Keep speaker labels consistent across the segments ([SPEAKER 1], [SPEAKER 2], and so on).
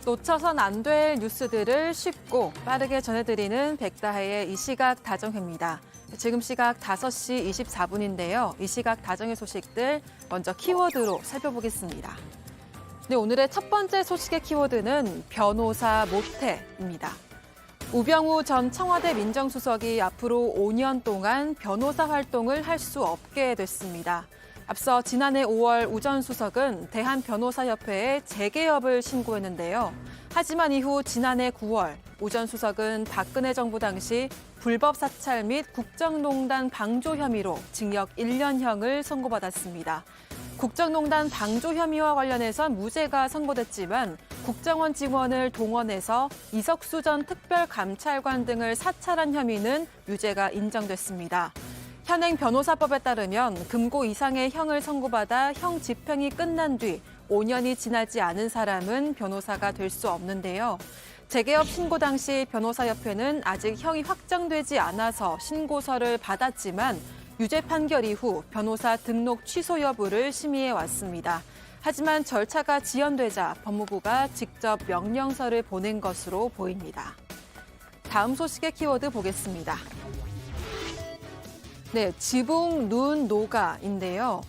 [SPEAKER 1] 놓쳐선 안 될 뉴스들을 쉽고 빠르게 전해드리는 백다혜의 이 시각 다정회입니다. 지금 시각 5시 24분인데요. 이 시각 다정회 소식들 먼저 키워드로 살펴보겠습니다. 네, 오늘의 첫 번째 소식의 키워드는 변호사 모태입니다. 우병우 전 청와대 민정수석이 앞으로 5년 동안 변호사 활동을 할 수 없게 됐습니다. 앞서 지난해 5월 우 전 수석은 대한변호사협회에 재개업을 신고했는데요. 하지만 이후 지난해 9월 우 전 수석은 박근혜 정부 당시 불법 사찰 및 국정농단 방조 혐의로 징역 1년형을 선고받았습니다. 국정농단 방조 혐의와 관련해선 무죄가 선고됐지만 국정원 직원을 동원해서 이석수 전 특별감찰관 등을 사찰한 혐의는 유죄가 인정됐습니다. 현행 변호사법에 따르면 금고 이상의 형을 선고받아 형 집행이 끝난 뒤 5년이 지나지 않은 사람은 변호사가 될 수 없는데요. 재개업 신고 당시 변호사협회는 아직 형이 확정되지 않아서 신고서를 받았지만 유죄 판결 이후 변호사 등록 취소 여부를 심의해 왔습니다. 하지만 절차가 지연되자 법무부가 직접 명령서를 보낸 것으로 보입니다. 다음 소식의 키워드 보겠습니다. 네, 지붕, 눈, 노가인데요.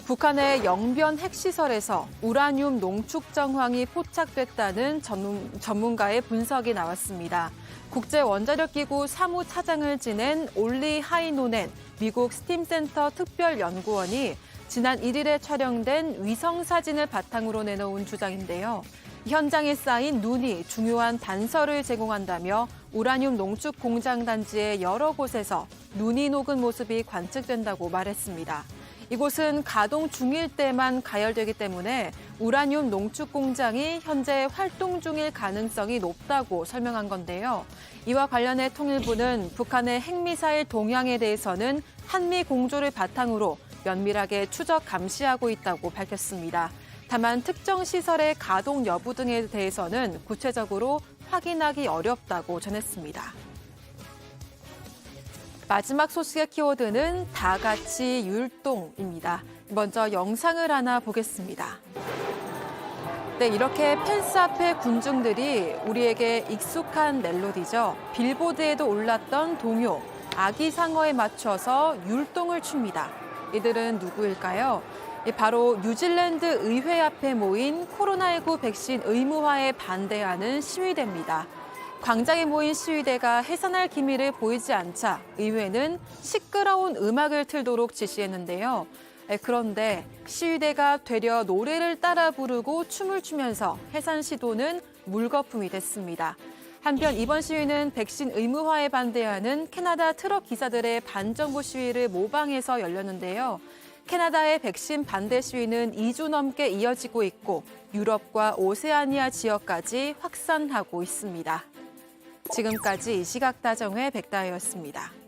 [SPEAKER 1] 북한의 영변 핵시설에서 우라늄 농축 정황이 포착됐다는 전문가의 분석이 나왔습니다. 국제원자력기구 사무차장을 지낸 올리 하이노넨 미국 스팀센터 특별연구원이 지난 1일에 촬영된 위성사진을 바탕으로 내놓은 주장인데요. 현장에 쌓인 눈이 중요한 단서를 제공한다며 우라늄 농축 공장 단지의 여러 곳에서 눈이 녹은 모습이 관측된다고 말했습니다. 이곳은 가동 중일 때만 가열되기 때문에 우라늄 농축 공장이 현재 활동 중일 가능성이 높다고 설명한 건데요. 이와 관련해 통일부는 북한의 핵미사일 동향에 대해서는 한미 공조를 바탕으로 면밀하게 추적 감시하고 있다고 밝혔습니다. 다만 특정 시설의 가동 여부 등에 대해서는 구체적으로 확인하기 어렵다고 전했습니다. 마지막 소식의 키워드는 다 같이 율동입니다. 먼저 영상을 하나 보겠습니다. 네, 이렇게 펜스 앞에 군중들이 우리에게 익숙한 멜로디죠. 빌보드에도 올랐던 동요, 아기 상어에 맞춰서 율동을 춥니다. 이들은 누구일까요? 바로 뉴질랜드 의회 앞에 모인 코로나19 백신 의무화에 반대하는 시위대입니다. 광장에 모인 시위대가 해산할 기미를 보이지 않자 의회는 시끄러운 음악을 틀도록 지시했는데요. 그런데 시위대가 되려 노래를 따라 부르고 춤을 추면서 해산 시도는 물거품이 됐습니다. 한편 이번 시위는 백신 의무화에 반대하는 캐나다 트럭 기사들의 반정부 시위를 모방해서 열렸는데요. 캐나다의 백신 반대 시위는 2주 넘게 이어지고 있고 유럽과 오세아니아 지역까지 확산하고 있습니다. 지금까지 이 시각 다정회 백다혜였습니다.